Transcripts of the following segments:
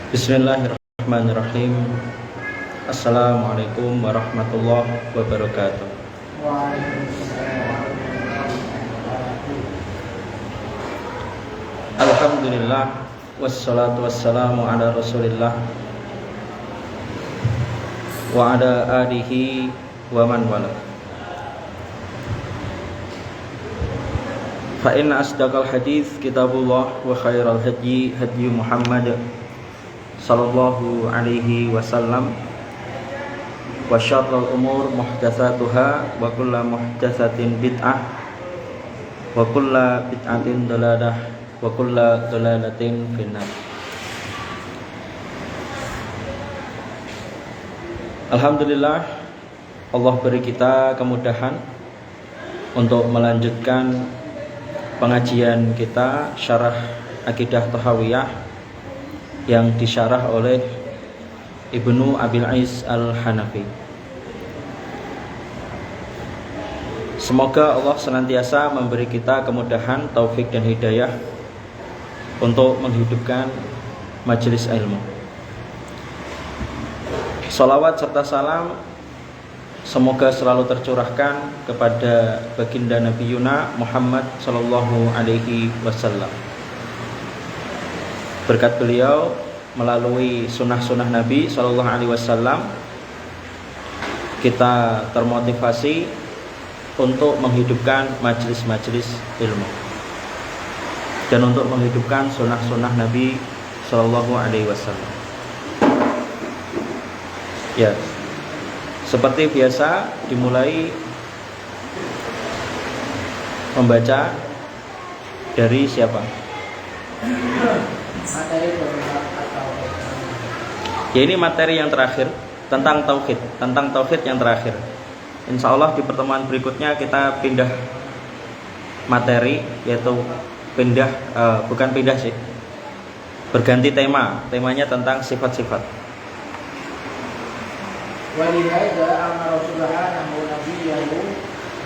Bismillahirrahmanirrahim. Assalamualaikum warahmatullahi wabarakatuh. Alhamdulillah, wassalatu wassalamu ala rasulillah wa ala alihi wa man wala. Fa inna asdaqal hadits kitabullah wa khairal hadyi hadyu Muhammad sallallahu alaihi wasallam wa syarrul umur muhdatsatuha wa kullu muhdatsatin bid'ah wa kullu bid'atin dalalah wa kullu dalalatin finnar. Alhamdulillah, Allah beri kita kemudahan untuk melanjutkan pengajian kita syarah Aqidah Thahawiyah yang disyarah oleh Ibnu Abil Ais Al-Hanafi. Semoga Allah senantiasa memberi kita kemudahan, taufik dan hidayah untuk menghidupkan majelis ilmu. Salawat serta salam semoga selalu tercurahkan kepada baginda Nabi Yuna Muhammad sallallahu alaihi wasallam. Berkat beliau melalui sunnah-sunnah Nabi sallallahu alaihi wasallam kita termotivasi untuk menghidupkan majelis-majelis ilmu dan untuk menghidupkan sunnah-sunnah Nabi sallallahu alaihi wasallam. Ya, seperti biasa dimulai membaca dari siapa? Ya, ini materi yang terakhir tentang tauhid yang terakhir. Insya Allah di pertemuan berikutnya kita pindah materi, yaitu berganti temanya tentang sifat-sifat. Walihada amara subhanahu nabiyahu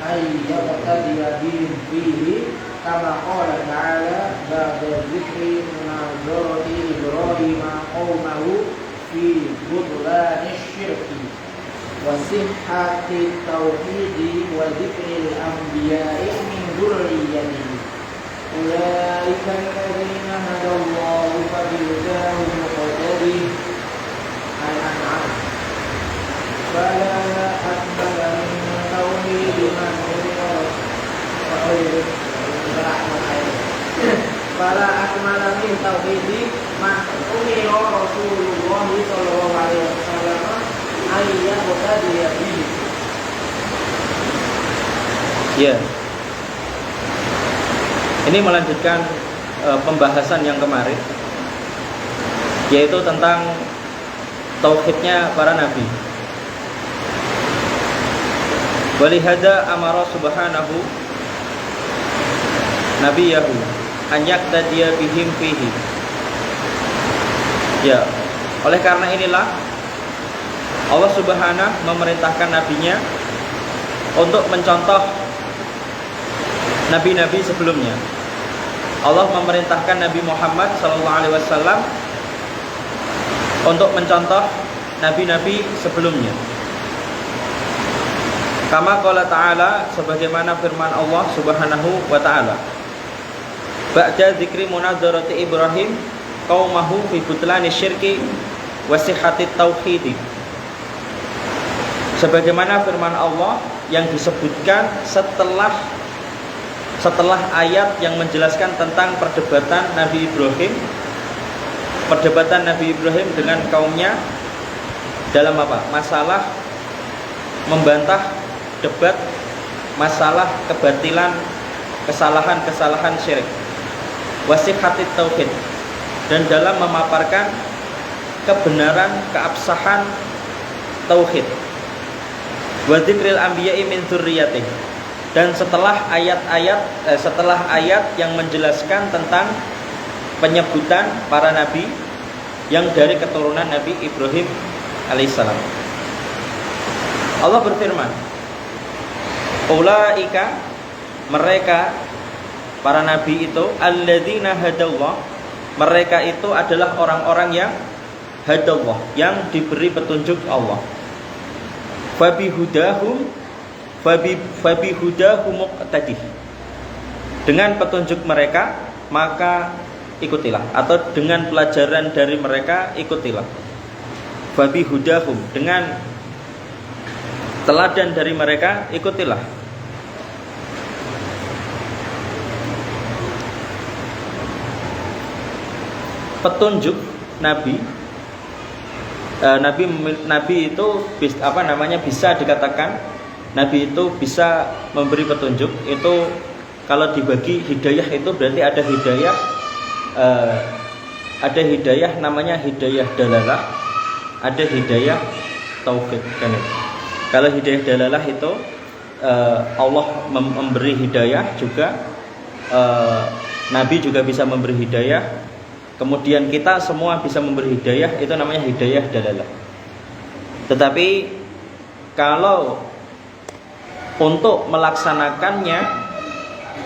ayyabtadiya bihim fihi kama qala ta'ala ba'da dzikri munazarati Ibrahim qaumahu fi butlani syirki wa sihhati tauhidi wa dzikril anbiya'i min dzurriyyatihi ulaika alladziina hadallahu fabihudahum muqtadih. Al-An'am. Fala akmala min tauhidi man Fala akmala min tauhidi man umira Rasulullah sallallahu alaihi wasallam ayyabtadiya bihi. Ya. Ini melanjutkan pembahasan yang kemarin, yaitu tentang tauhidnya para nabi. Walihada amara subhanahu nabiyahu an yaqtadiya bihim fihi. Ya, oleh karena inilah Allah Subhanahu memerintahkan nabinya untuk mencontoh nabi-nabi sebelumnya. Allah memerintahkan Nabi Muhammad SAW untuk mencontoh nabi-nabi sebelumnya. Kama qala ta'ala, sebagaimana firman Allah Subhanahu wa ta'ala, ba'da dzikri munadzarati Ibrahim qaumahu fi butlani syirki wa sihhati tauhid. Sebagaimana firman Allah yang disebutkan setelah ayat yang menjelaskan tentang perdebatan Nabi Ibrahim dengan kaumnya dalam apa? Masalah membantah debat masalah kebatilan, kesalahan syirik, wasihhatit tauhid, dan dalam memaparkan kebenaran, keabsahan tauhid, wa dzikril anbiya'i min dzurriyyatihi, dan setelah ayat yang menjelaskan tentang penyebutan para nabi yang dari keturunan Nabi Ibrahim alaihissalam. Allah berfirman, ulaika, mereka para nabi itu, alladzina hadallah, mereka itu adalah orang-orang yang hadallah, yang diberi petunjuk Allah. Fabihudahum muqtadih. Dengan petunjuk mereka maka ikutilah, atau dengan pelajaran dari mereka ikutilah. Fabihudahum, dengan teladan dari mereka ikutilah. Petunjuk Nabi itu bisa dikatakan Nabi itu bisa memberi petunjuk. Itu kalau dibagi hidayah itu berarti ada hidayah namanya hidayah dalalah, ada hidayah taufik kan itu. Kalau hidayah dalalah itu Allah memberi hidayah juga, Nabi juga bisa memberi hidayah. Kemudian kita semua bisa memberi hidayah, itu namanya hidayah dalalah. Tetapi kalau untuk melaksanakannya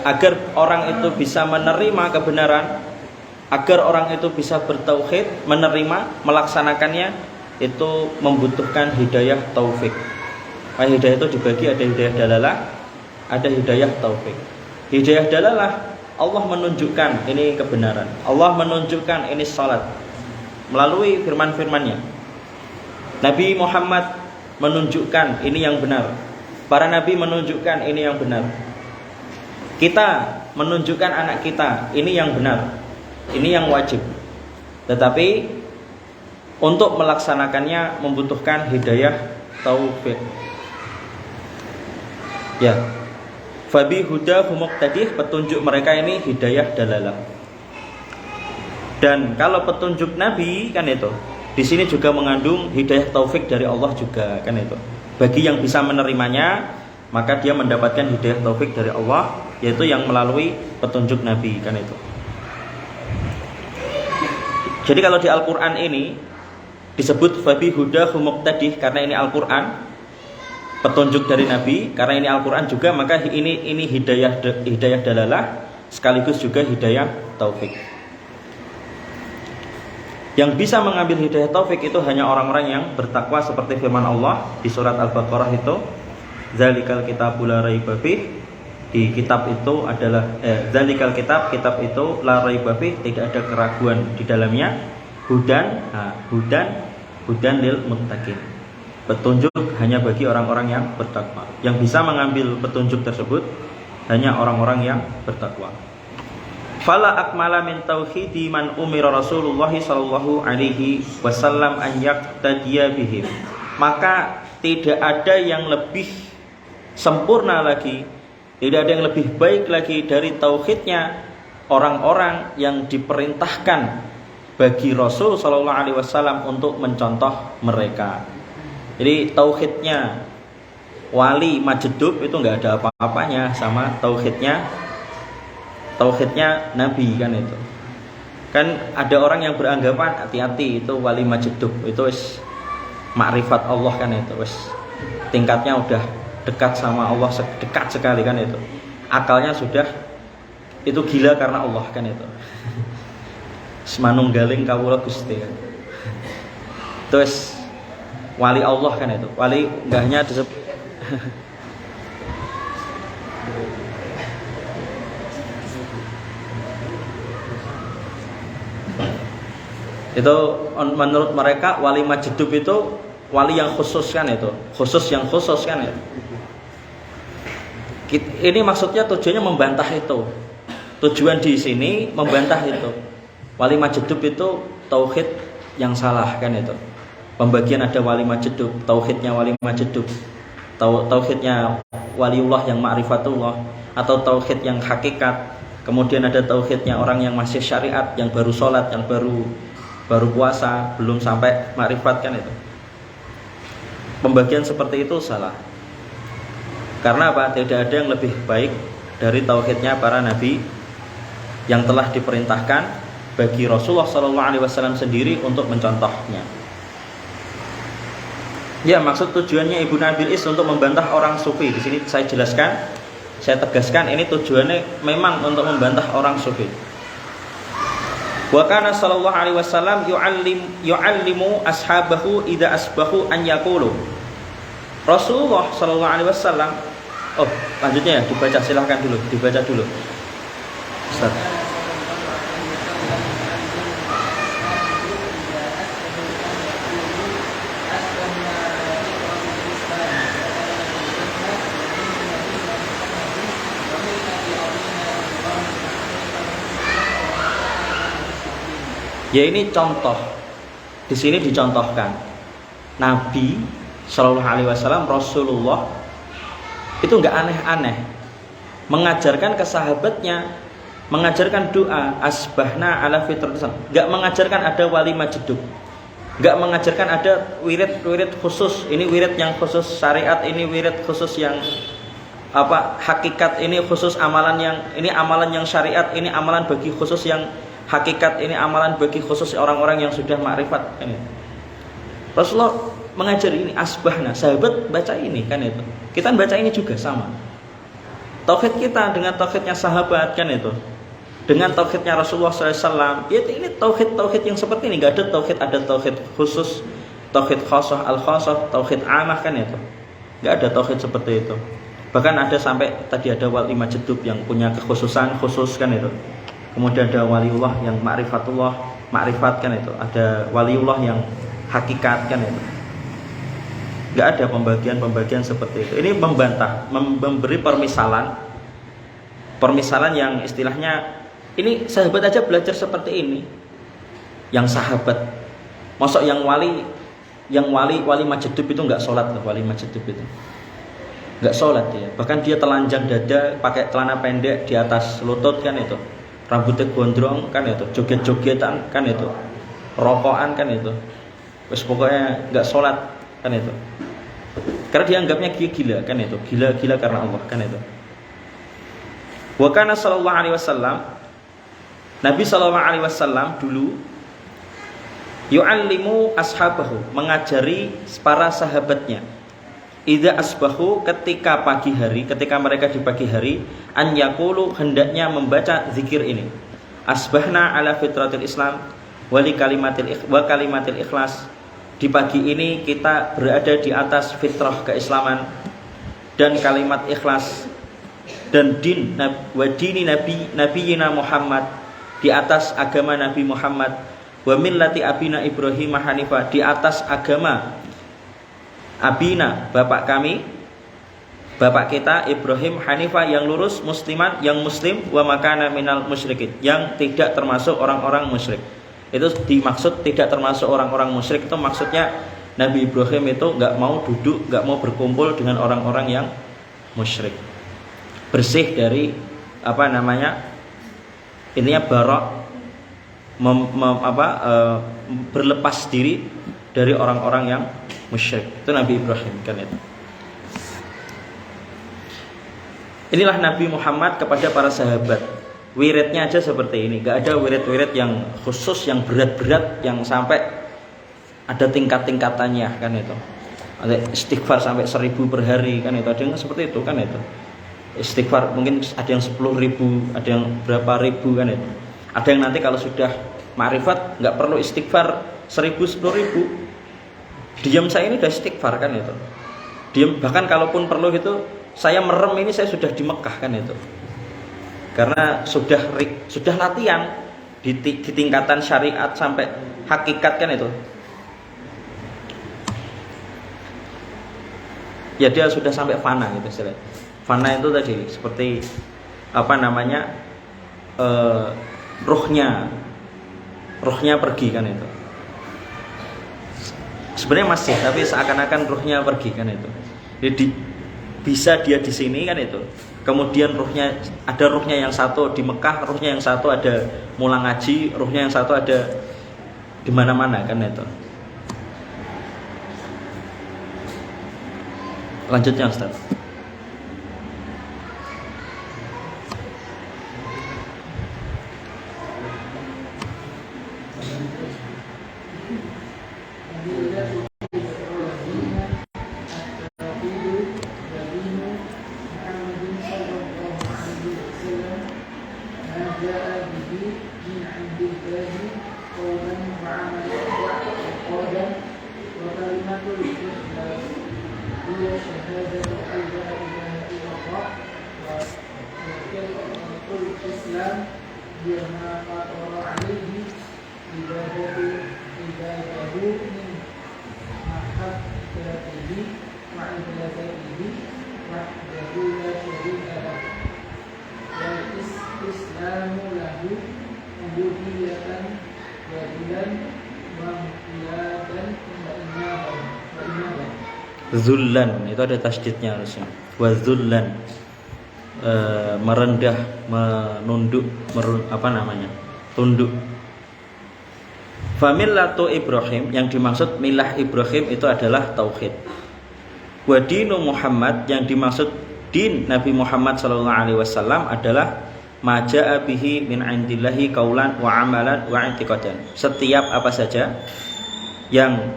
agar orang itu bisa menerima kebenaran, agar orang itu bisa bertauhid, menerima, melaksanakannya, itu membutuhkan hidayah taufik. Hidayah itu dibagi, ada hidayah dalalah, ada hidayah taufik. Hidayah dalalah, Allah menunjukkan ini kebenaran, Allah menunjukkan ini salat melalui firman-firmannya. Nabi Muhammad menunjukkan ini yang benar, para nabi menunjukkan ini yang benar. Kita menunjukkan anak kita ini yang benar, ini yang wajib. Tetapi untuk melaksanakannya membutuhkan hidayah taufik. Ya. Fabi huda muqtadih, petunjuk mereka ini hidayah dalalah. Dan kalau petunjuk Nabi kan itu, di sini juga mengandung hidayah taufik dari Allah juga kan itu. Bagi yang bisa menerimanya, maka dia mendapatkan hidayah taufik dari Allah, yaitu yang melalui petunjuk Nabi kan itu. Jadi kalau di Al-Qur'an ini disebut fabi huda muqtadih karena ini Al-Qur'an, petunjuk dari Nabi, karena ini Al-Quran juga, maka ini hidayah dalalah sekaligus juga hidayah taufik. Yang bisa mengambil hidayah taufik itu hanya orang-orang yang bertakwa, seperti firman Allah di surat Al-Baqarah itu, zalikal kitabul la raiba fih, di kitab itu adalah zalikal kitab itu la raiba fih, tidak ada keraguan di dalamnya, hudan lil muttaqin, petunjuk hanya bagi orang-orang yang bertakwa. Yang bisa mengambil petunjuk tersebut hanya orang-orang yang bertakwa. Fala akmala min tauhidi man umira Rasulullah sallallahu alaihi wasallam an yaqtadiya bihim. Maka tidak ada yang lebih sempurna lagi, tidak ada yang lebih baik lagi dari tauhidnya orang-orang yang diperintahkan bagi Rasul sallallahu alaihi wasallam untuk mencontoh mereka. Jadi tauhidnya wali Majdub itu nggak ada apa-apanya sama tauhidnya Nabi kan itu. Kan ada orang yang beranggapan hati-hati itu wali Majdub itu wis makrifat Allah kan itu, wis tingkatnya udah dekat sama Allah, dekat sekali kan itu. Akalnya sudah itu gila karena Allah kan itu. Semanunggaling kawula Gusti kan. Terus wali Allah kan itu. Wali enggak hanya disebut itu menurut mereka wali Majdub itu wali yang khusus kan itu. Yang khusus kan itu. Ini maksudnya tujuannya membantah itu. Tujuan di sini membantah itu. Wali Majdub itu tauhid yang salah kan itu. Pembagian ada wali Majdub, tauhidnya wali Majdub, tauhidnya waliullah yang ma'rifatullah, atau tauhid yang hakikat. Kemudian ada tauhidnya orang yang masih syariat, yang baru sholat, yang baru puasa, belum sampai ma'rifat kan itu. Pembagian seperti itu salah. Karena apa? Tidak ada yang lebih baik dari tauhidnya para nabi yang telah diperintahkan bagi Rasulullah SAW sendiri untuk mencontohnya. Ya, maksud tujuannya Ibnu Abil Is untuk membantah orang sufi. Di sini saya jelaskan, saya tegaskan, ini tujuannya memang untuk membantah orang sufi. Wa kana sallallahu alaihi wasallam yu'allimu ashabahu idza asbahu an yaqulu. Rasulullah sallallahu alaihi wasallam. Oh, lanjutnya ya dibaca, silahkan dulu, dibaca dulu. Ustaz. Ya ini contoh. Di sini dicontohkan Nabi Shallallahu Alaihi Wasallam, Rasulullah itu nggak aneh-aneh, mengajarkan ke sahabatnya, mengajarkan doa asbahna ala fitratis Islam, nggak mengajarkan ada walimah jeduk, nggak mengajarkan ada wirid khusus, ini wirid yang khusus syariat, ini wirid khusus yang hakikat, ini khusus amalan yang, ini amalan yang syariat, ini amalan bagi khusus yang hakikat, ini amalan bagi khusus orang-orang yang sudah makrifat kan itu. Rasulullah mengajari ini asbahna, sahabat baca ini kan itu. Kita baca ini juga sama. Tauhid kita dengan tauhidnya sahabat kan itu. Dengan tauhidnya Rasulullah SAW, ya ini tauhid yang seperti ini. Gak ada tauhid khusus, tauhid khasah, al-khasah, tauhid amah kan itu. Gak ada tauhid seperti itu. Bahkan ada sampai tadi ada walimah jedub yang punya kekhususan khusus kan itu. Kemudian ada waliullah yang makrifat kan itu. Ada waliullah yang hakikat kan itu. Gak ada pembagian seperti itu. Ini membantah, memberi permisalan yang istilahnya ini sahabat aja belajar seperti ini. Yang sahabat, masuk yang wali majedub itu nggak sholat loh, wali majedub itu nggak sholat dia. Bahkan dia telanjang dada, pakai celana pendek di atas lutut kan itu. Rambutnya gondrong kan itu, joget-jogetan kan itu, rokokan kan itu, wes pokoknya nggak sholat kan itu, karena dianggapnya gila kan itu, gila karena Allah kan itu. Wa kana sallallahu alaihi wasallam, Nabi sallallahu alaihi wasallam dulu yu'allimu ashabahu, mengajari para sahabatnya. Idza asbahu, ketika pagi hari, ketika mereka di pagi hari, an yaqulu, hendaknya membaca zikir ini. Asbahna ala fitratil Islam wa kalimatil ikhlas. Di pagi ini kita berada di atas fitrah keislaman dan kalimat ikhlas, dan din wa dini nabiyina Muhammad, di atas agama Nabi Muhammad, wa millati abina Ibrahim hanifah, di atas agama abina, bapak kami, bapak kita Ibrahim hanifah, yang lurus, musliman, yang muslim, wa makana minal musyrikin, yang tidak termasuk orang-orang musyrik. Itu dimaksud tidak termasuk orang-orang musyrik, itu maksudnya Nabi Ibrahim itu nggak mau duduk, nggak mau berkumpul dengan orang-orang yang musyrik, bersih dari ininya barok, berlepas diri dari orang-orang yang musyrik. Itu Nabi Ibrahim kan itu. Inilah Nabi Muhammad kepada para sahabat. Wiridnya aja seperti ini. Gak ada wirid-wirid yang khusus, yang berat-berat, yang sampai ada tingkat-tingkatannya kan itu. Ada istighfar sampai 1000 per hari kan itu. Ada yang seperti itu kan itu. Istighfar mungkin ada yang 10.000, ada yang berapa ribu kan itu. Ada yang nanti kalau sudah ma'rifat gak perlu istighfar 1000, 10.000. Diam saya ini udah istighfar kan itu. Diam, bahkan kalaupun perlu itu saya merem ini saya sudah di Mekah kan itu. Karena sudah latihan di tingkatan syariat sampai hakikat kan itu. Ya dia sudah sampai fana gitu istilahnya. Fana itu tadi seperti ruhnya pergi kan itu. Sebenarnya masih, tapi seakan-akan ruhnya pergi kan itu. Jadi bisa dia di sini kan itu. Kemudian ada ruhnya yang satu di Mekah, ruhnya yang satu ada mulang ngaji, ruhnya yang satu ada di mana-mana kan itu. Lanjutnya Ustaz. جاء به من عند الله وعملا واعتقادا وكلمة الإسلام هي شهادة أن لا إله إلا الله وكلمة الإسلام هي ما فطر عليه عبادته من محبته وعبادته وحده لا شريك له والإسلام له عبودية وذلا وانقيادا وإنابة. Zullan itu ada tasydidnya harusnya. Wa zullan, merendah, menunduk, tunduk. Famillatu Ibrahim, yang dimaksud milah Ibrahim itu adalah tauhid. Wa dinu Muhammad, yang dimaksud din Nabi Muhammad sallallahu alaihi wasallam adalah maja'a bihi min indillahi qaulan wa amalan wa i'tiqadan. Setiap apa saja yang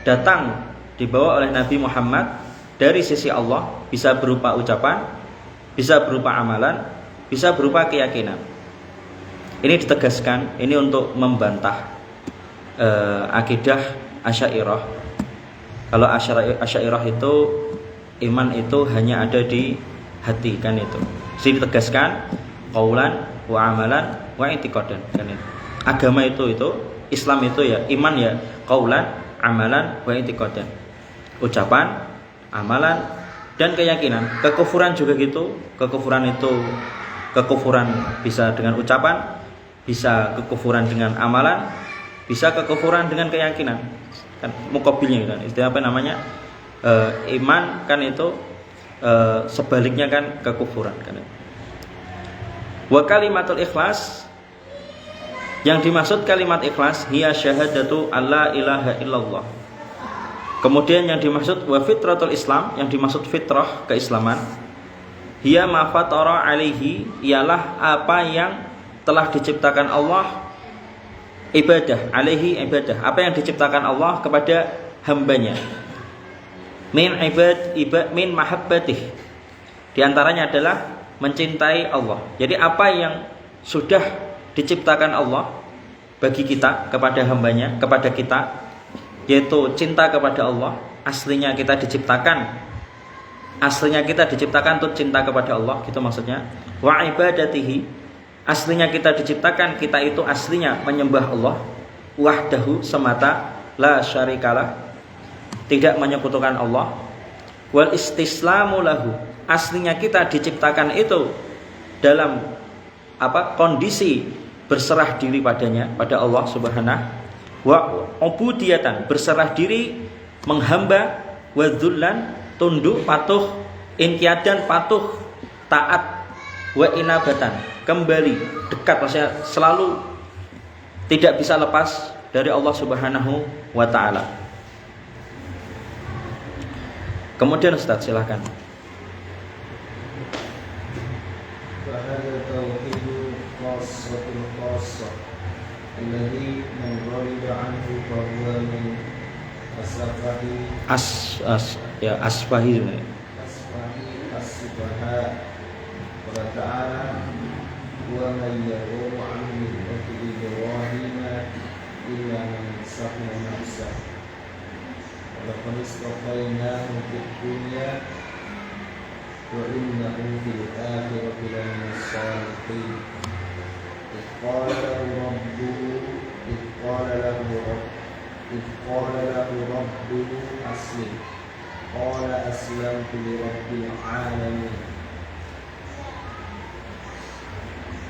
datang dibawa oleh Nabi Muhammad dari sisi Allah, bisa berupa ucapan, bisa berupa amalan, bisa berupa keyakinan. Ini ditegaskan, ini untuk membantah akidah Asy'ariyah. Kalau Asy'ariyah itu iman itu hanya ada di hati, kan itu. Sini ditegaskan qaulan wa amalan wa i'tiqadan, kan itu. Agama itu Islam itu ya iman ya qaulan, amalan wa i'tiqadan. Ucapan, amalan dan keyakinan. Kekufuran juga gitu. Kekufuran itu kekufuran bisa dengan ucapan, bisa kekufuran dengan amalan, bisa kekufuran dengan keyakinan. Kan muqabilnya kan. Istilah apa namanya? Iman kan itu sebaliknya kan kekufuran kan. Wa kalimatul ikhlas, yang dimaksud kalimat ikhlas hiya syahadatu alla ilaha illallah. Kemudian yang dimaksud wa fitratul Islam, yang dimaksud fitrah keislaman, hiya ma fatara alaihi, ialah apa yang telah diciptakan Allah, ibadah alaihi, ibadah apa yang diciptakan Allah kepada hambanya, min min mahabbatih, di antaranya adalah mencintai Allah. Jadi apa yang sudah diciptakan Allah bagi kita, kepada hambanya, kepada kita, yaitu cinta kepada Allah. Aslinya kita diciptakan untuk cinta kepada Allah, gitu maksudnya. Wa ibadatihi, aslinya kita diciptakan, kita itu aslinya menyembah Allah wahdahu, semata, la syarikalah, tidak menyekutukan Allah. Wal istislamu lahu, aslinya kita diciptakan itu dalam kondisi berserah diri padanya, pada Allah Subhanahu wa ubudiyatan, berserah diri, menghamba, wa dzullan, tunduk, patuh, inqiyadan, patuh, taat, wa inabatan, kembali dekat, maksudnya selalu tidak bisa lepas dari Allah Subhanahu wa taala. Kemudian Ustaz silakan. الذي من غضب عنه فهو من asfahi السفهاء. قال تعالى ومن يغضب عن ملة إبراهيم إلا من سفه نفسه ولقد اصطفيناه في الدنيا وإنه في الآخرة لمن الصالحين. إذ قال له ربه أسلم قال أسلمت لرب العالمين.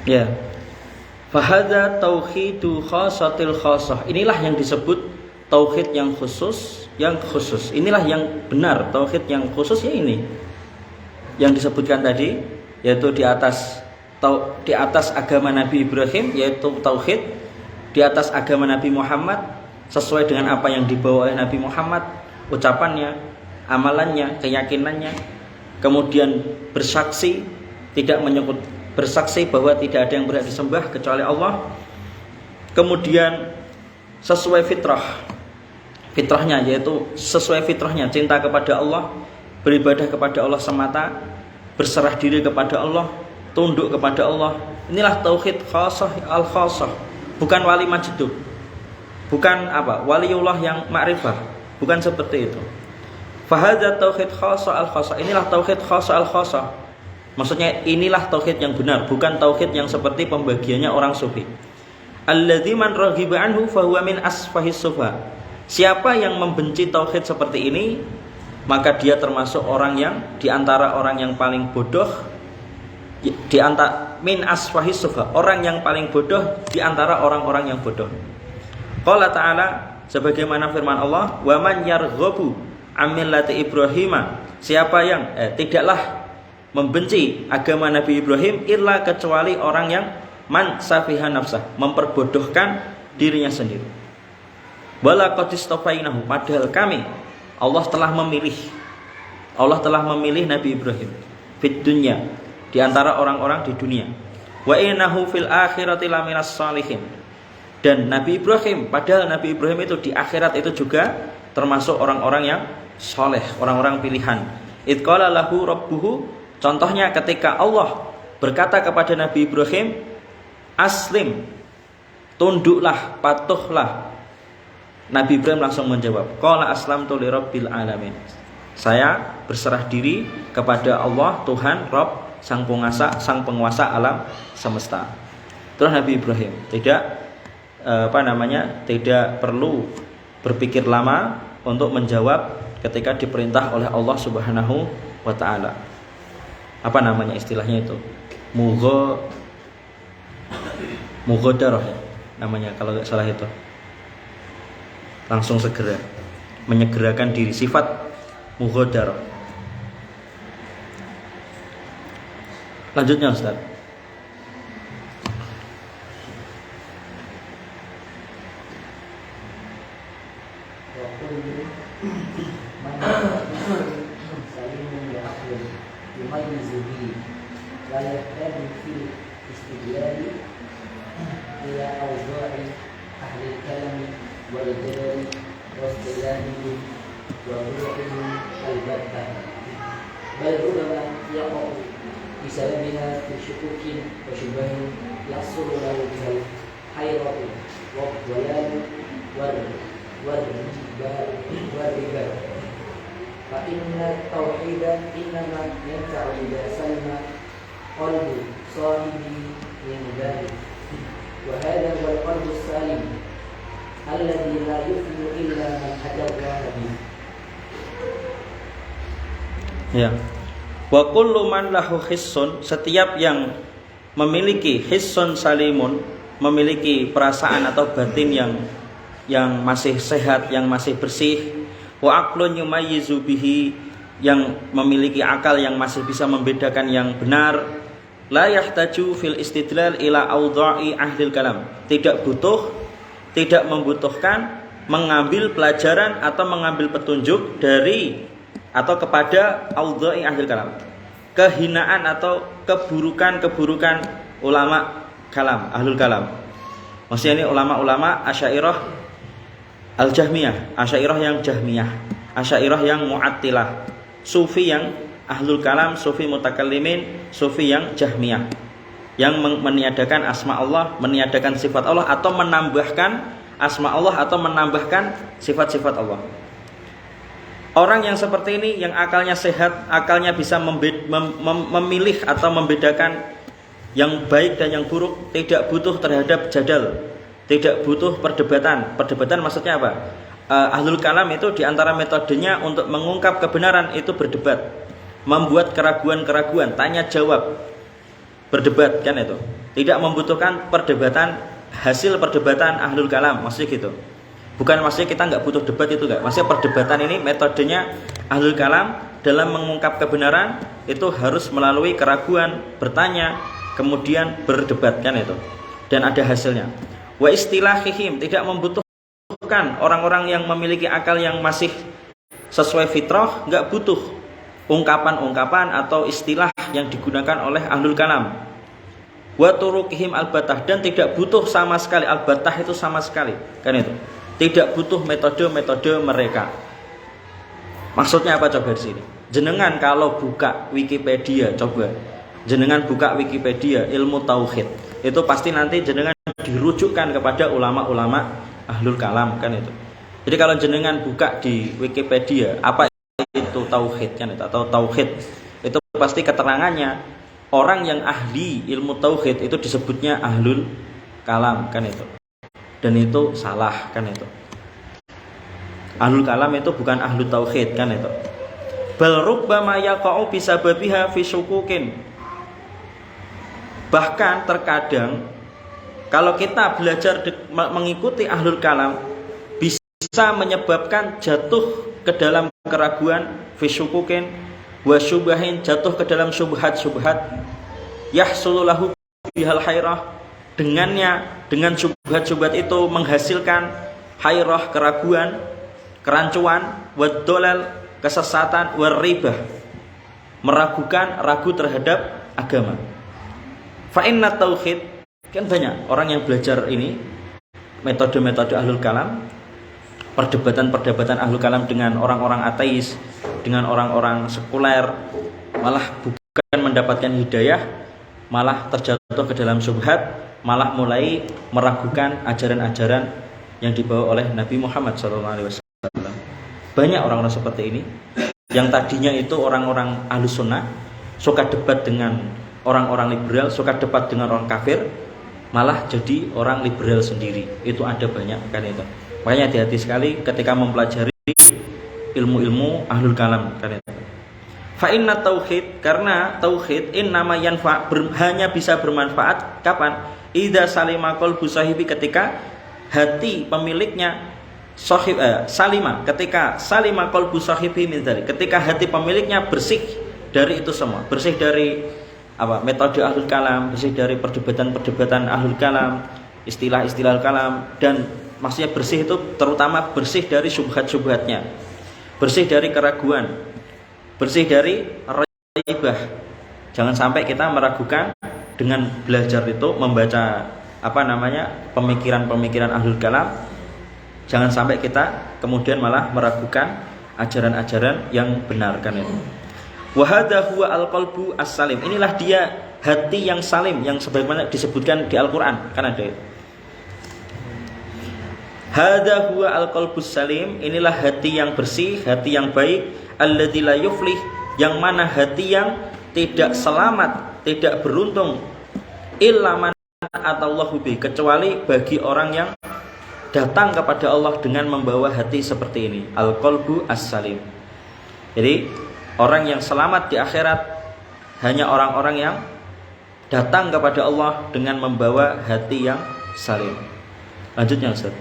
Ya. Fahadza tauhidu khasatil khasah. Inilah yang disebut tauhid yang khusus, Inilah yang benar, tauhid yang khusus ya ini. Yang disebutkan tadi, yaitu di atas agama Nabi Ibrahim, yaitu tauhid, di atas agama Nabi Muhammad sesuai dengan apa yang dibawa oleh Nabi Muhammad, ucapannya, amalannya, keyakinannya. Kemudian bersaksi bahwa tidak ada yang berhak disembah kecuali Allah. Kemudian sesuai fitrahnya, yaitu sesuai fitrahnya, cinta kepada Allah, beribadah kepada Allah semata, berserah diri kepada Allah, tunduk kepada Allah. Inilah tauhid khasah al-khasah, bukan wali majdub. bukan apa? Waliullah yang ma'rifah, bukan seperti itu. Fahadza tauhid khassa al-khassa. Inilah tauhid khassa al-khassa. Maksudnya inilah tauhid yang benar, bukan tauhid yang seperti pembagiannya orang sufi. Alladzi man raghiba anhu fahuwa min asfahis sufa. Siapa yang membenci tauhid seperti ini, maka dia termasuk orang yang di antara orang yang paling bodoh, di antara min asfahis sufa, orang yang paling bodoh di antara orang-orang yang bodoh. Qala ta'ala, sebagaimana firman Allah, wa man yarghabu an millati Ibrahim, siapa yang tidaklah membenci agama Nabi Ibrahim illa kecuali orang yang man safiha nafsah, memperbodohkan dirinya sendiri. Wala qad istafainahu, padahal kami Allah telah memilih Nabi Ibrahim fit dunya, di antara orang-orang di dunia. Wa innahu fil akhirati laminas salihin. Dan Nabi Ibrahim, padahal Nabi Ibrahim itu di akhirat itu juga termasuk orang-orang yang soleh, orang-orang pilihan. Idh qala lahu rabbuhu, contohnya ketika Allah berkata kepada Nabi Ibrahim, aslim, tunduklah, patuhlah. Nabi Ibrahim langsung menjawab, qala aslamtu lirabbil alamin. Saya berserah diri kepada Allah, Tuhan, Rabb, sang penguasa alam semesta. Terus Nabi Ibrahim tidak tidak perlu berpikir lama untuk menjawab ketika diperintah oleh Allah Subhanahu wa taala. Apa namanya istilahnya itu? Mughadarah ya namanya kalau enggak salah itu. Langsung segera menyegerakan diri, sifat mughadarah. Lanjutnya Ustaz. Ya. Wa kullu man lahu hissun, setiap yang memiliki hissun salimun, memiliki perasaan atau batin yang masih sehat, yang masih bersih, wa aqlun yumayyizu bihi, yang memiliki akal yang masih bisa membedakan yang benar, la yahtaju fil istidlal ila awda'i ahlil kalam, tidak membutuhkan mengambil pelajaran atau mengambil petunjuk dari atau kepada awda'i ahlil kalam, kehinaan atau keburukan ulama kalam, ahlul kalam. Maksudnya ini ulama-ulama Asy'ariyah Al-Jahmiyah, Asy'ariyah yang Jahmiyah, Asy'ariyah yang Mu'attilah, Sufi yang ahlul kalam, Sufi mutakallimin, Sufi yang Jahmiyah, yang meniadakan asma Allah, meniadakan sifat Allah, atau menambahkan asma Allah atau menambahkan sifat-sifat Allah. Orang yang seperti ini, yang akalnya sehat, akalnya bisa memilih atau membedakan yang baik dan yang buruk, tidak butuh terhadap jadal, tidak butuh perdebatan. Perdebatan maksudnya apa? Ahlul kalam itu diantara metodenya untuk mengungkap kebenaran itu berdebat, membuat keraguan-keraguan, tanya jawab, berdebat kan itu. Tidak membutuhkan perdebatan, hasil perdebatan ahlul kalam, maksudnya gitu. Bukan maksudnya kita nggak butuh debat, itu nggak. Maksudnya perdebatan ini metodenya ahlul kalam dalam mengungkap kebenaran itu harus melalui keraguan, bertanya, kemudian berdebat kan itu. Dan ada hasilnya. Wa istilahihim, tidak membutuhkan orang-orang yang memiliki akal yang masih sesuai fitrah, nggak butuh ungkapan-ungkapan atau istilah yang digunakan oleh ahlul kalam. Wa turukihim al-batah, dan tidak butuh sama sekali, al-batah itu sama sekali kan itu. Tidak butuh metode-metode mereka. Maksudnya apa coba di sini? Jenengan kalau buka Wikipedia, coba jenengan buka Wikipedia ilmu tauhid, itu pasti nanti jenengan dirujukkan kepada ulama-ulama ahlul kalam kan itu. Jadi kalau jenengan buka di Wikipedia apa itu tauhid kan itu, atau tauhid itu pasti keterangannya orang yang ahli ilmu tauhid itu disebutnya ahlul kalam kan itu. Dan itu salah kan itu. Ahlul kalam itu bukan ahlul tauhid kan itu. Bal rubbama yaqa'u bisababiha fi syukukin. Bahkan terkadang kalau kita belajar mengikuti ahlul kalam bisa menyebabkan jatuh ke dalam keraguan fi syukukin wa syubahin, jatuh ke dalam syubhat-syubhat, yahsulu lahu bihal hairah, dengan syubhat-syubhat itu menghasilkan hairah, keraguan, kerancuan, wadolal, kesesatan, warribah, meragukan, ragu terhadap agama. Fa inna tauhid, kan banyak orang yang belajar ini metode-metode ahlul kalam, perdebatan-perdebatan ahlul kalam dengan orang-orang ateis, dengan orang-orang sekuler, malah bukan mendapatkan hidayah, malah terjatuh ke dalam syubhat, malah mulai meragukan ajaran-ajaran yang dibawa oleh Nabi Muhammad SAW. Banyak orang-orang seperti ini yang tadinya itu orang-orang ahlus sunnah, suka debat dengan orang-orang liberal, suka debat dengan orang kafir, malah jadi orang liberal sendiri. Itu ada banyak kan itu. Makanya hati-hati sekali ketika mempelajari ilmu-ilmu ahlul kalam kan itu. Fa inna tauhid, karena tauhid innama yanfa, hanya bisa bermanfaat kapan? Idza salima qalbu sahibi, ketika hati pemiliknya salima, ketika salima qalbu sahibi min dzalik, ketika hati pemiliknya bersih dari itu semua, bersih dari metode ahlul kalam, bersih dari perdebatan-perdebatan ahlul kalam, istilah-istilah kalam, dan maksudnya bersih itu terutama bersih dari syubhat-syubhatnya, bersih dari keraguan, bersih dari raibah. Jangan sampai kita meragukan dengan belajar itu, membaca pemikiran-pemikiran ahlul kalam. Jangan sampai kita kemudian malah meragukan ajaran-ajaran yang benar kan itu. Wa hadza huwa al-qalbu as-salim. Inilah dia hati yang salim, yang sebagaimana disebutkan di Al-Qur'an, kan ada itu. Hadza huwa al-qalbus salim, inilah hati yang bersih, hati yang baik, alladzi la yuflih, yang mana hati yang tidak selamat, tidak beruntung, illa man atallahu bi, kecuali bagi orang yang datang kepada Allah dengan membawa hati seperti ini, al-qalbu as-salim. Jadi orang yang selamat di akhirat hanya orang-orang yang datang kepada Allah dengan membawa hati yang salim. Lanjutnya Ustaz.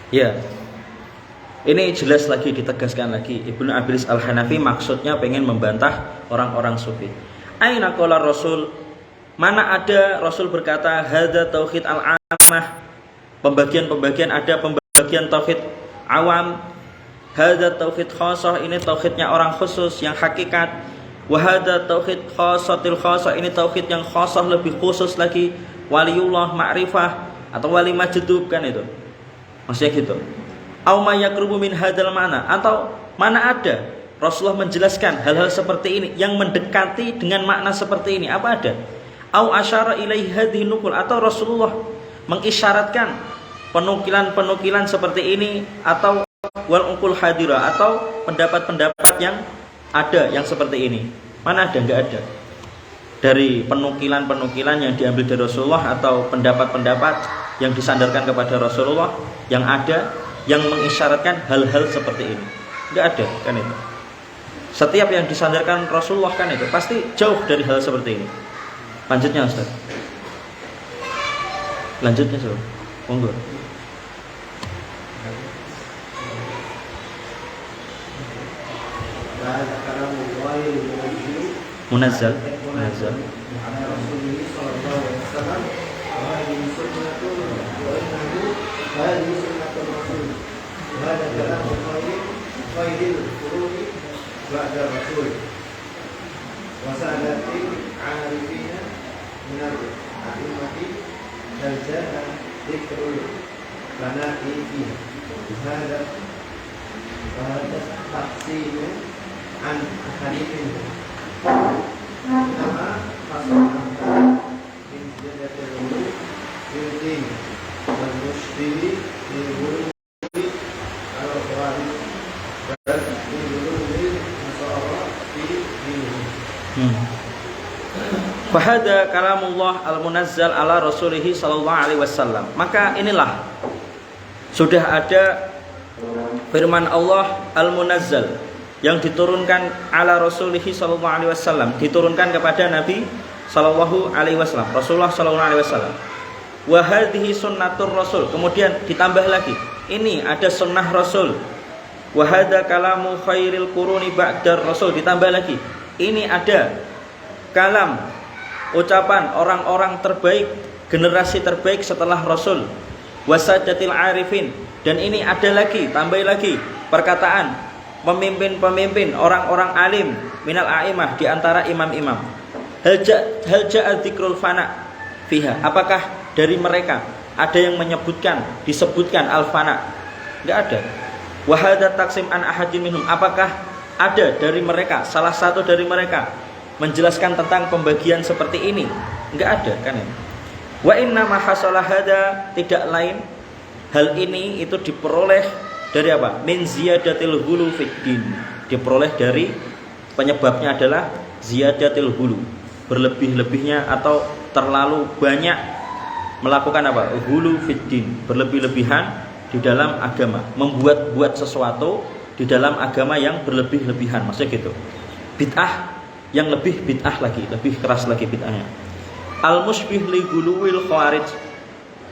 Ya, ini jelas lagi, ditegaskan lagi. Ibnu Abilis Al-Hanafi maksudnya pengen membantah orang-orang sufi. Aina qala Rasul, mana ada Rasul berkata hadza tauhid al-amah, pembagian-pembagian, ada pembagian tauhid awam, hadza tauhid khassah, ini tauhidnya orang khusus yang hakikat, wa hadza tauhid khassatil khassah, ini tauhid yang khassah lebih khusus lagi, waliullah ma'rifah atau wali majdub kan itu. Maksudnya gitu. Au ma yaqrubu min hadzal ma'na, atau mana ada Rasulullah menjelaskan hal-hal seperti ini yang mendekati dengan makna seperti ini, apa ada? Au asyara ilaihi hadhihi nukul, atau Rasulullah mengisyaratkan penukilan-penukilan seperti ini, atau wal uqul hadira, atau pendapat-pendapat yang ada yang seperti ini. Mana ada? Enggak ada. Dari penukilan-penukilan yang diambil dari Rasulullah atau pendapat-pendapat yang disandarkan kepada Rasulullah yang ada yang mengisyaratkan hal-hal seperti ini, enggak ada kan itu. Setiap yang disandarkan Rasulullah kan itu pasti jauh dari hal seperti ini. Lanjutnya Ustaz. Lanjutnya Ustaz. Monggo. Munazzal. khairil quruni ba'da rasul wa sa'adatil arifina minal a'immati dan ja'a dzikrul lana'i fiha hadha taksimu an hadithin nama masalah min jadatil ulu yudin wal musbili min ulu al-qawari dan min ulu masalah fi minhu. Fahada kalamullah al-munazzal ala rasulihi sallallahu alaihi wasallam. Maka inilah sudah ada firman Allah al-munazzal yang diturunkan ala rasulihi sallallahu alaihi wasallam, diturunkan kepada Nabi sallallahu alaihi wasallam, Rasulullah sallallahu alaihi wasallam. Wa hadhihi sunnatur rasul, kemudian ditambah lagi, ini ada sunnah Rasul. Wa hadza kalamu khairil quruni ba'da rasul, ditambah lagi, ini ada kalam, ucapan orang-orang terbaik, generasi terbaik setelah Rasul. Wasadatil arifin, dan ini ada lagi, tambah lagi perkataan pemimpin-pemimpin, orang-orang alim minal a'imah, di antara imam-imam. Hal ja'a dzikrul fana fiha, apakah dari mereka ada yang disebutkan al-fana? Enggak ada. Wa hadza taksim an ahadin minhum, apakah ada dari mereka, salah satu dari mereka menjelaskan tentang pembagian seperti ini? Enggak ada kan ini. Wa inna ma hasala hada, tidak lain hal ini itu diperoleh dari apa? Min ziyadatil hulu fid din, diperoleh dari penyebabnya adalah ziyadatil hulu, berlebih-lebihnya atau terlalu banyak melakukan apa? Hulu fid din, berlebih-lebihan di dalam agama, membuat-buat sesuatu di dalam agama yang berlebih-lebihan, maksudnya gitu. Bid'ah yang lebih bid'ah lagi, lebih keras lagi bid'ahnya. Al-musbih li guluwil khawarij,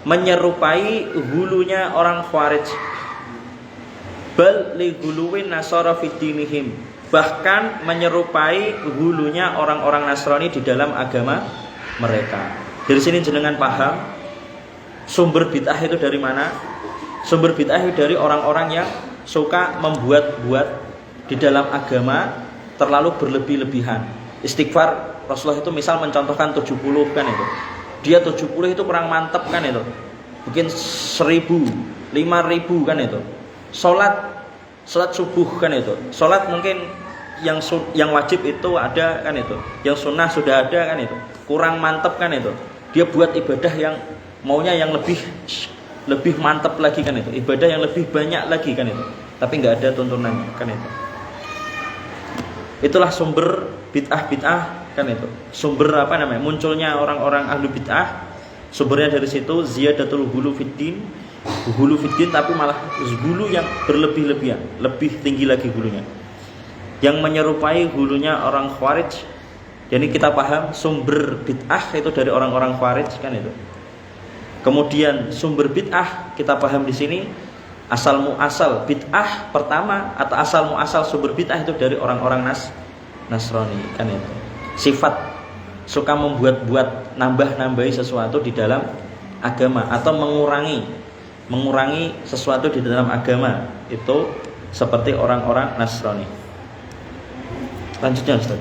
menyerupai hulunya orang khawarij. Bal li guluwin nasara fi dinihim, bahkan menyerupai hulunya orang-orang Nasrani di dalam agama mereka. Dari sini jenengan paham sumber bid'ah itu dari mana? Sumber bid'ah itu dari orang-orang yang suka membuat-buat di dalam agama terlalu berlebih-lebihan. Istighfar Rasulullah itu misal mencontohkan 70 kan itu. Dia 70 itu kurang mantap kan itu. Mungkin 1000, 5000 kan itu. Salat subuh kan itu. Salat mungkin yang wajib itu ada kan itu. Yang sunnah sudah ada kan itu. Kurang mantap kan itu. Dia buat ibadah yang maunya yang lebih mantap lagi kan itu. Ibadah yang lebih banyak lagi kan itu. Tapi enggak ada tuntunannya kan itu. Itulah sumber bid'ah kan itu. Sumber apa namanya? Munculnya orang-orang ahlu bid'ah. Sumbernya dari situ ziyadatul hulu fiddin. Hulu fiddin tapi malah hulu yang berlebih-lebihan, lebih tinggi lagi hulunya. Yang menyerupai hulunya orang Khawarij. Jadi kita paham sumber bid'ah itu dari orang-orang Khawarij kan itu. Kemudian sumber bid'ah kita paham di sini asal muasal bid'ah pertama atau asal muasal sumber bid'ah itu dari orang-orang Nasrani kan itu. Sifat suka membuat-buat, nambah-nambahi sesuatu di dalam agama atau mengurangi sesuatu di dalam agama, itu seperti orang-orang Nasrani. Lanjutnya Ustaz.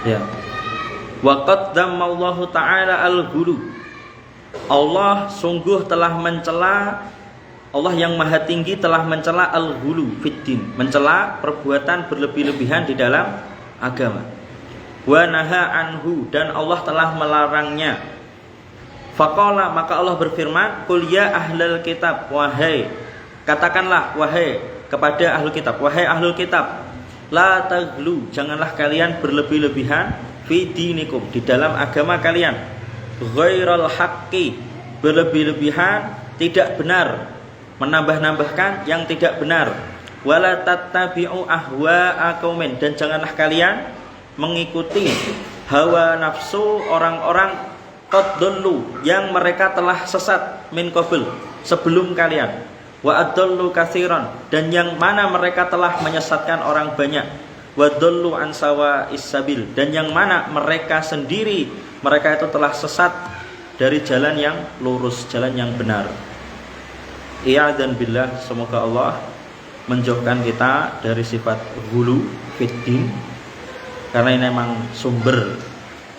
Ya. Wa qaddammallahu ta'ala al-ghulu. Allah sungguh telah mencela, Allah yang maha tinggi telah mencela al-ghulu fiddin, mencela perbuatan berlebih-lebihan di dalam agama. Wa naha anhu, dan Allah telah melarangnya. Faqala, maka Allah berfirman, qul ya ahlal kitab, wahai, katakanlah wahai kepada ahlul kitab, wahai ahlul kitab, la taghlu, janganlah kalian berlebih-lebihan fi dinikum, di dalam agama kalian, ghairal haqqi, berlebih-lebihan tidak benar, menambah-nambahkan yang tidak benar, wala tattabi'u ahwa'a qaumin, dan janganlah kalian mengikuti hawa nafsu orang-orang qad dhallu, yang mereka telah sesat min qabl, sebelum kalian, wa adallu katsiran, dan yang mana mereka telah menyesatkan orang banyak, wa dhallu an sawa'is sabil, dan yang mana mereka sendiri mereka itu telah sesat dari jalan yang lurus, jalan yang benar. Iyadzan billah, semoga Allah menjauhkan kita dari sifat ghulu fiddin, karena ini memang sumber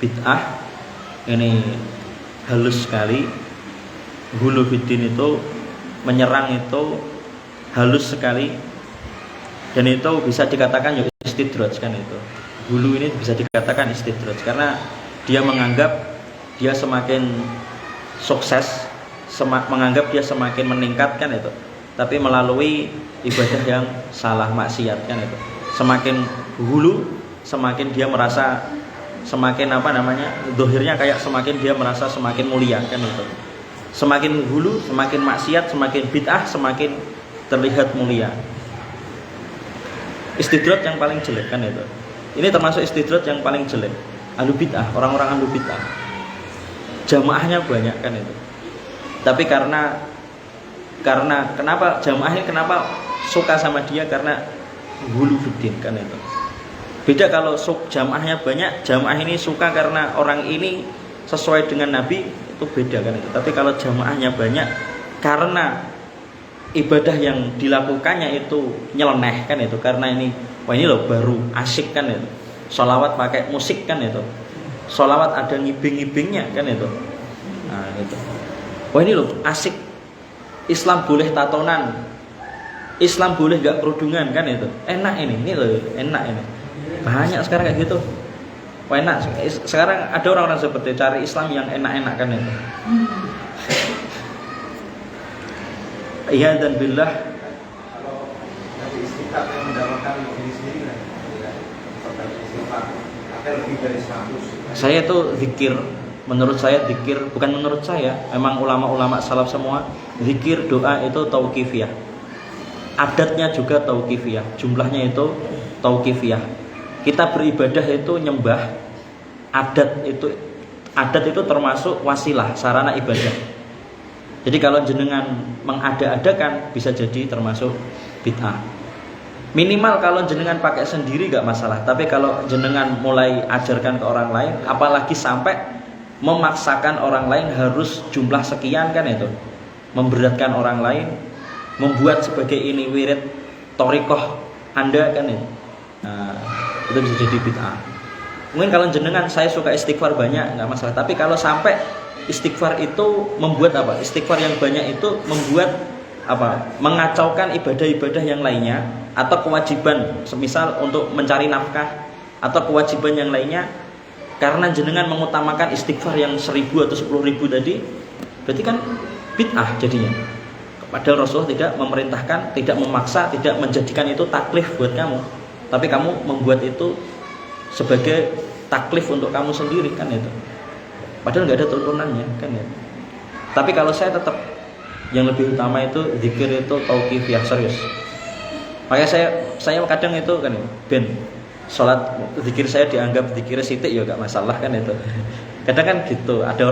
bid'ah. Ini halus sekali. Ghulu fiddin itu menyerang itu halus sekali, dan itu bisa dikatakan ya istidraj kan itu. Ghulu ini bisa dikatakan istidraj karena dia menganggap dia semakin sukses, menganggap dia semakin meningkat kan itu, tapi melalui ibadah yang salah, maksiat kan itu. Semakin ghulu, semakin dia merasa semakin dohirnya kayak semakin dia merasa semakin mulia kan itu. Semakin ghulu, semakin maksiat, semakin bid'ah, semakin terlihat mulia. Istidraj yang paling jelek kan itu. Ini termasuk istidraj yang paling jelek. Ahlu bid'ah, orang-orang ahlu bid'ah, jamaahnya banyak kan itu. Tapi karena kenapa jamaahnya kenapa suka sama dia, karena ghulu fiddin kan itu. Beda kalau jamaahnya banyak, jamaah ini suka karena orang ini sesuai dengan Nabi, itu beda kan itu. Tapi kalau jamaahnya banyak karena ibadah yang dilakukannya itu nyeleneh kan itu, karena ini wah ini loh baru asik kan itu. Sholawat pakai musik kan itu. Sholawat ada ngibing-ngibingnya kan itu. Nah itu. Wah ini loh asik. Islam boleh tatonan, Islam boleh gak kerudungan kan itu. Enak ini loh enak ini. Banyak sekarang kayak gitu. Wah enak. Sekarang ada orang-orang seperti cari Islam yang enak-enak kan itu. Iya dan billah. Kalau nanti istiqat yang mendapatkan diri sendiri kan, istiqat akan lebih dari 100. Saya tuh zikir, menurut saya zikir, bukan menurut saya, memang ulama-ulama salaf semua, zikir doa itu tauqifiyah. Adatnya juga tauqifiyah, jumlahnya itu tauqifiyah. Kita beribadah itu nyembah, adat itu termasuk wasilah, sarana ibadah. Jadi kalau jenengan mengada-adakan bisa jadi termasuk bid'ah. Minimal kalau jenengan pakai sendiri gak masalah. Tapi kalau jenengan mulai ajarkan ke orang lain, apalagi sampai memaksakan orang lain harus jumlah sekian kan itu, memberatkan orang lain, membuat sebagai ini wirid thariqah Anda kan itu. Nah, itu bisa jadi bid'ah. Mungkin kalau jenengan saya suka istighfar banyak nggak masalah. Tapi kalau sampai istighfar itu membuat apa? Istighfar yang banyak itu membuat apa? Mengacaukan ibadah-ibadah yang lainnya, atau kewajiban semisal untuk mencari nafkah, atau kewajiban yang lainnya, karena jenengan mengutamakan istighfar yang 1000 atau 10.000 tadi, berarti kan bid'ah jadinya. Padahal Rasulullah tidak memerintahkan, tidak memaksa, tidak menjadikan itu taklif buat kamu, tapi kamu membuat itu sebagai taklif untuk kamu sendiri kan itu. Padahal nggak ada turunannya kan ya. Tapi kalau saya tetap yang lebih utama itu zikir itu tauqifiyah, serius. Makanya saya kadang itu kan ben sholat zikir saya dianggap zikir sitik ya gak masalah kan itu. Kadang kan gitu, ada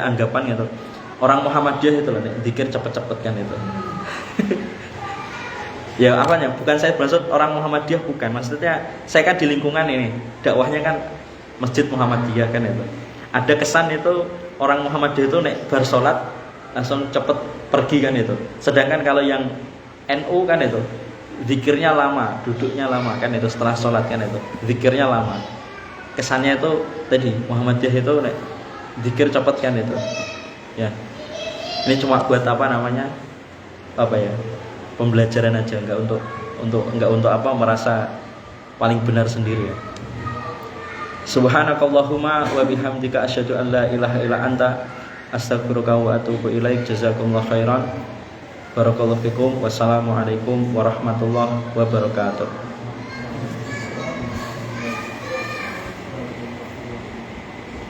anggapan gitu. Orang Muhammadiyah itu loh, zikir cepet-cepet kan itu. Ya apanya? Bukan saya bermaksud orang Muhammadiyah, bukan. Maksudnya saya kan di lingkungan ini, dakwahnya kan Masjid Muhammadiyah kan itu. Ada kesan itu orang Muhammadiyah itu nek bar sholat langsung cepet pergi kan itu. Sedangkan kalau yang NU kan itu zikirnya lama, duduknya lama kan itu, setelah sholat kan itu zikirnya lama. Kesannya itu tadi Muhammadiyah itu nek zikir cepet kan itu. Ya. Ini cuma buat apa namanya? Apa ya? Pembelajaran aja, enggak untuk apa merasa paling benar sendiri ya. Subhanakallahumma wa bihamdika asyhadu an la ilaha illa anta astaghfiruka wa atubu ilaik. Jazakumullahu khairan. Barakallahu fikum. Wassalamualaikum warahmatullahi wabarakatuh.